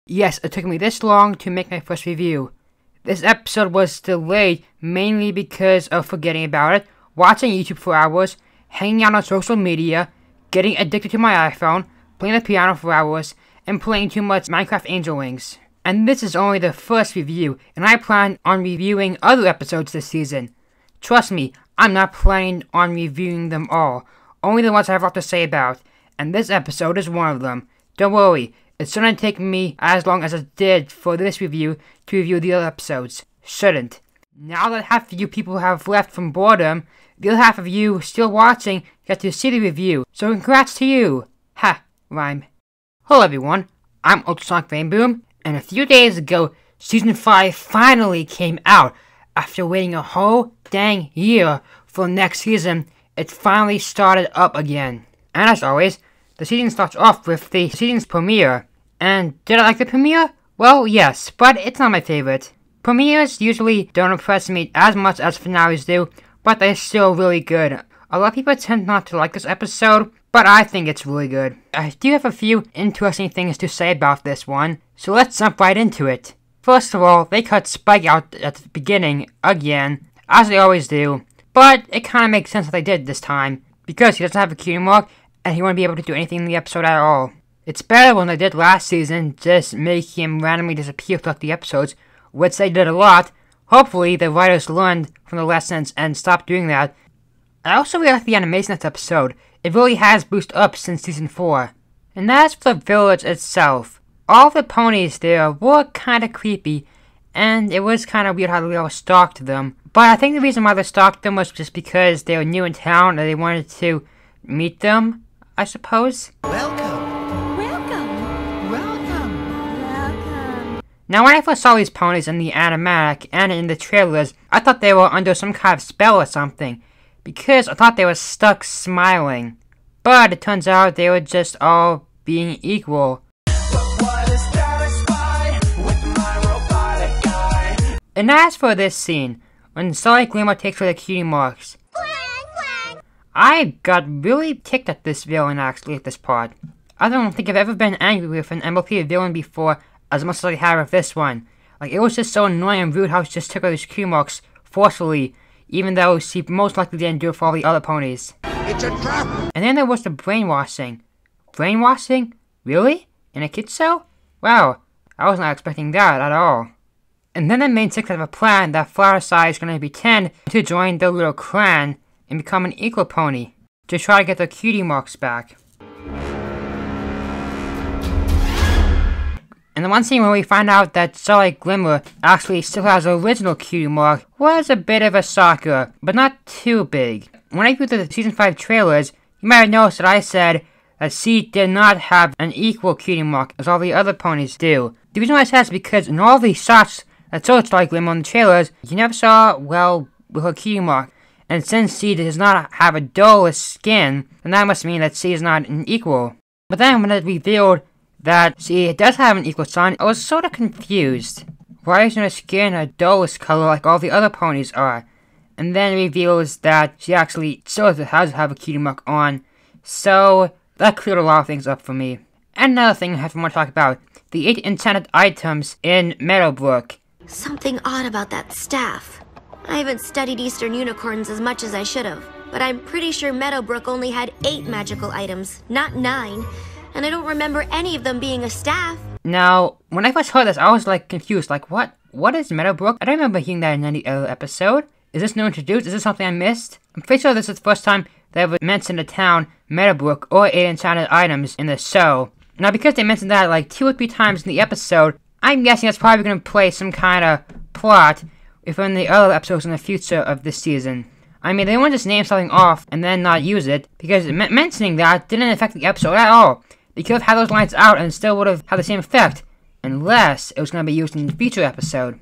Yes, it took me this long to make my first review. This episode was delayed mainly because of forgetting about it, watching YouTube for hours, hanging out on social media, getting addicted to my iPhone, playing the piano for hours, and playing too much Minecraft Angel Wings. And this is only the first review, and I plan on reviewing other episodes this season. Trust me, I'm not planning on reviewing them all, only the ones I have a lot to say about, and this episode is one of them. Don't worry, it shouldn't take me as long as it did for this review to review the other episodes. Shouldn't. Now that half of you people have left from boredom, the other half of you still watching get to see the review, so congrats to you! Ha, rhyme. Hello everyone, I'm Ultrasonic Rainboom, and a few days ago, Season 5 finally came out. After waiting a whole dang year for the next season, it finally started up again. And as always, the season starts off with the season's premiere. And did I like the premiere? Well, yes, but it's not my favorite. Premieres usually don't impress me as much as finales do, but they're still really good. A lot of people tend not to like this episode, but I think it's really good. I do have a few interesting things to say about this one, so let's jump right into it. First of all, they cut Spike out at the beginning, again, as they always do, but it kinda makes sense that they did this time, because he doesn't have a cutie mark, and he won't be able to do anything in the episode at all. It's better when they did last season, just make him randomly disappear throughout the episodes, which they did a lot. Hopefully, the writers learned from the lessons and stopped doing that. I also really like the animation of this episode. It really has boosted up since Season 4. And as for the village itself, all the ponies there were kinda creepy, and it was kinda weird how they all stalked them. But I think the reason why they stalked them was just because they were new in town and they wanted to meet them, I suppose. Welcome! Welcome! Welcome! Now when I first saw these ponies in the animatic and in the trailers, I thought they were under some kind of spell or something, because I thought they were stuck smiling. But it turns out they were just all being equal. And as for this scene, when Starlight Glimmer takes away the cutie marks, I got really ticked at this villain actually at this part. I don't think I've ever been angry with an MLP villain before as much as I have with this one. Like, it was just so annoying and rude how she just took away these cutie marks forcefully, even though she most likely didn't do it for all the other ponies. It's a trap! And then there was the brainwashing. Brainwashing? Really? In a kid show? Wow, I was not expecting that at all. And then the main six have a plan that Flower Side is going to pretend to join their little clan and become an equal pony to try to get their cutie marks back. And the one scene where we find out that Starlight Glimmer actually still has the original cutie mark was a bit of a shocker, but not too big. When I viewed the Season 5 trailers, you might have noticed that I said that she did not have an equal cutie mark as all the other ponies do. The reason why I said that is because in all these shots that showed Starlight Glimmer on the trailers, you never saw, well, with her cutie mark. And since she does not have a dullest skin, then that must mean that she is not an equal. But then when it revealed that she does have an equal sign, I was sort of confused. Why isn't her skin a dullest color like all the other ponies are? And then it reveals that she actually still has to have a cutie mark on. So that cleared a lot of things up for me. And another thing I have to talk about, the 8 enchanted items in Meadowbrook. Something odd about that staff. I haven't studied Eastern Unicorns as much as I should have, but I'm pretty sure Meadowbrook only had 8 magical items, not 9, and I don't remember any of them being a staff. Now, when I first heard this, I was like confused, like what? What is Meadowbrook? I don't remember hearing that in any other episode. Is this new introduced? Is this something I missed? I'm pretty sure this is the first time they ever mentioned the town Meadowbrook or 8 enchanted items in the show. Now, because they mentioned that like 2 or 3 times in the episode, I'm guessing that's probably going to play some kind of plot within the other episodes in the future of this season. I mean, they won't just name something off and then not use it, because mentioning that didn't affect the episode at all. They could have had those lines out and still would have had the same effect, unless it was going to be used in the future episode.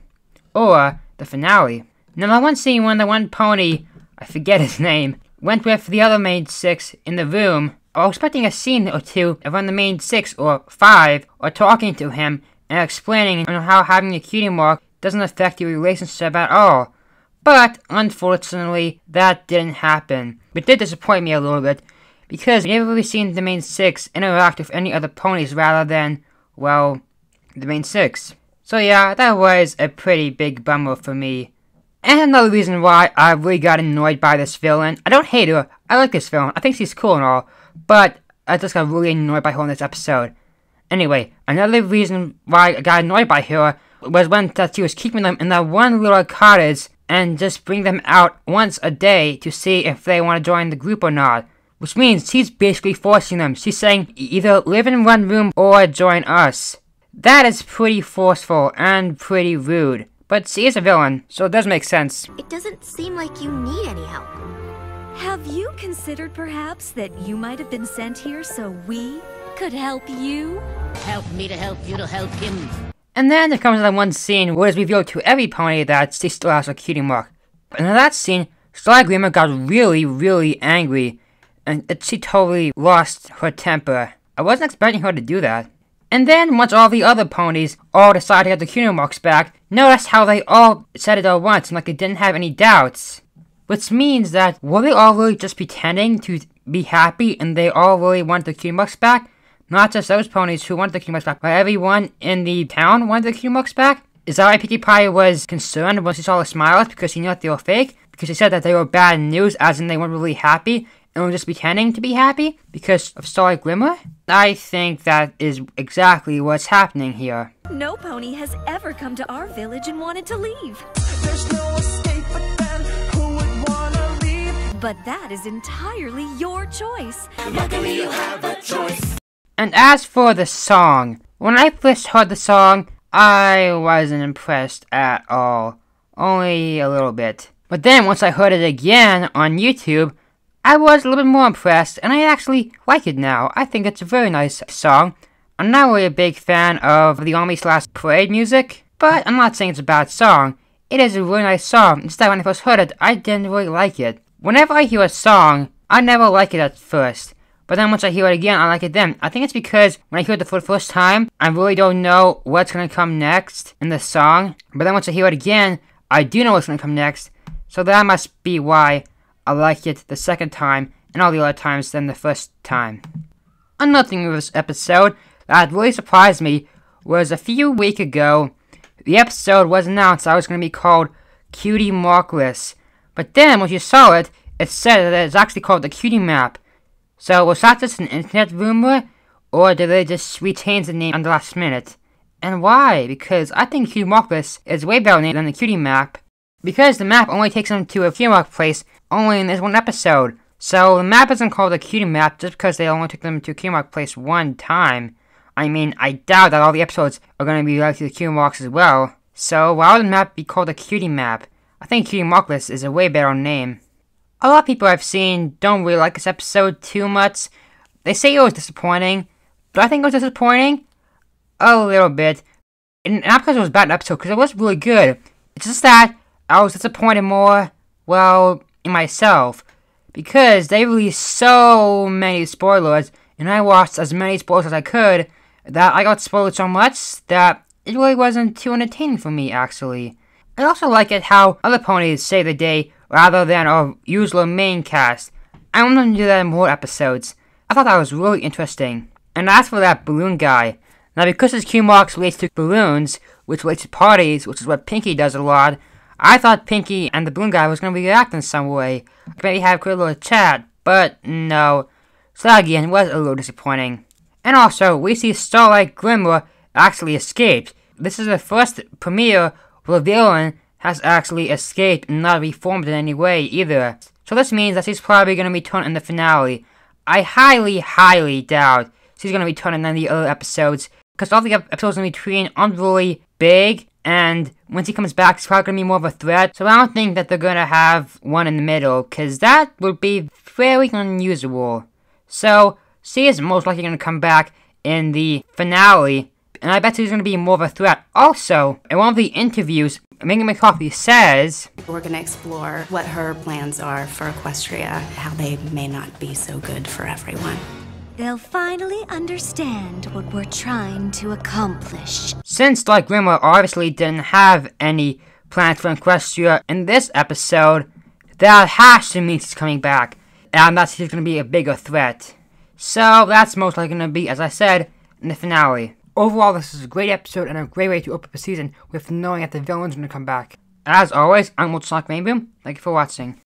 Or the finale. Now, that one scene when the one pony, I forget his name, went with the other main 6 in the room, I was expecting a scene or 2 of one of the main 6 or 5 or talking to him and explaining on how having a cutie mark doesn't affect your relationship at all. But, unfortunately, that didn't happen. It did disappoint me a little bit, because we never really seen the main 6 interact with any other ponies rather than, well, the main 6. So yeah, that was a pretty big bummer for me. And another reason why I really got annoyed by this villain. I don't hate her. I like this villain. I think she's cool and all. But I just got really annoyed by her in this episode. Anyway, another reason why I got annoyed by her was when she was keeping them in that one little cottage and just bring them out once a day to see if they want to join the group or not. Which means she's basically forcing them. She's saying either live in one room or join us. That is pretty forceful and pretty rude. But she is a villain, so it does make sense. It doesn't seem like you need any help. Have you considered perhaps that you might have been sent here so we could help you? Help me to help you to help him. And then there comes that one scene where it's revealed to every pony that she still has a cutie mark. And in that scene, Starlight Glimmer got really angry. And she totally lost her temper. I wasn't expecting her to do that. And then, once all the other ponies all decided to get the cutie marks back, notice how they all said it at once and like they didn't have any doubts. Which means that, were they all really just pretending to be happy and they all really wanted the cutie marks back? Not just those ponies who wanted the cutie marks back, but everyone in the town wanted the cutie marks back? Is that why Pinkie Pie was concerned when she saw the smiles because he knew that they were fake? Because he said that they were bad news, as in they weren't really happy? And we're just pretending to be happy because of Starlight Glimmer? I think that is exactly what's happening here. No pony has ever come to our village and wanted to leave. There's no escape, but then who would wanna leave? But that is entirely your choice. Luckily you have a choice. And as for the song, when I first heard the song, I wasn't impressed at all. Only a little bit. But then once I heard it again on YouTube, I was a little bit more impressed, and I actually like it now. I think it's a very nice song. I'm not really a big fan of the Army/Parade music, but I'm not saying it's a bad song. It is a really nice song. Instead, when I first heard it, I didn't really like it. Whenever I hear a song, I never like it at first. But then once I hear it again, I like it then. I think it's because when I hear it for the first time, I really don't know what's going to come next in the song. But then once I hear it again, I do know what's going to come next. So that must be why I like it the second time, and all the other times than the first time. Another thing with this episode that really surprised me was a few weeks ago, the episode was announced that it was going to be called Cutie Markless. But then, when you saw it, it said that it's actually called the Cutie Map. So, was that just an internet rumor, or did they just retain the name on the last minute? And why? Because I think Cutie Markless is way better than the Cutie Map. Because the map only takes them to a cutie mark place only in this one episode. So the map isn't called a cutie map just because they only took them to a cutie mark place one time. I mean, I doubt that all the episodes are going to be like to the cutie marks as well. So why would the map be called a cutie map? I think Cutie Markless is a way better name. A lot of people I've seen don't really like this episode too much. They say it was disappointing, but I think it was disappointing a little bit. And not because it was a bad episode, because it was really good. It's just that I was disappointed more, well, in myself, because they released so many spoilers, and I watched as many spoilers as I could, that I got spoiled so much that it really wasn't too entertaining for me, actually. I also like it how other ponies save the day rather than our usual main cast. I want them to do that in more episodes. I thought that was really interesting. And as for that balloon guy, now because his Q marks relates to balloons, which relates to parties, which is what Pinkie does a lot, I thought Pinkie and the balloon guy was going to react in some way. Maybe have a quick little chat, but no. So that again was a little disappointing. And also, we see Starlight Glimmer actually escaped. This is the first premiere where the villain has actually escaped and not reformed in any way either. So this means that she's probably going to return in the finale. I highly doubt she's going to return in any other episodes, because all the episodes in between aren't really big, and when she comes back, it's probably going to be more of a threat. So I don't think that they're going to have one in the middle, because that would be very unusual. So she is most likely going to come back in the finale, and I bet she's going to be more of a threat. Also, in one of the interviews, Megan McCarthy says, we're going to explore what her plans are for Equestria, how they may not be so good for everyone. They'll finally understand what we're trying to accomplish. Since Starlight Glimmer obviously didn't have any plans for Equestria in this episode, that has to mean she's coming back, and that she's going to be a bigger threat. So that's most likely going to be, as I said, in the finale. Overall, this is a great episode and a great way to open up a season with knowing that the villain's going to come back. As always, I'm Rainboom. Thank you for watching.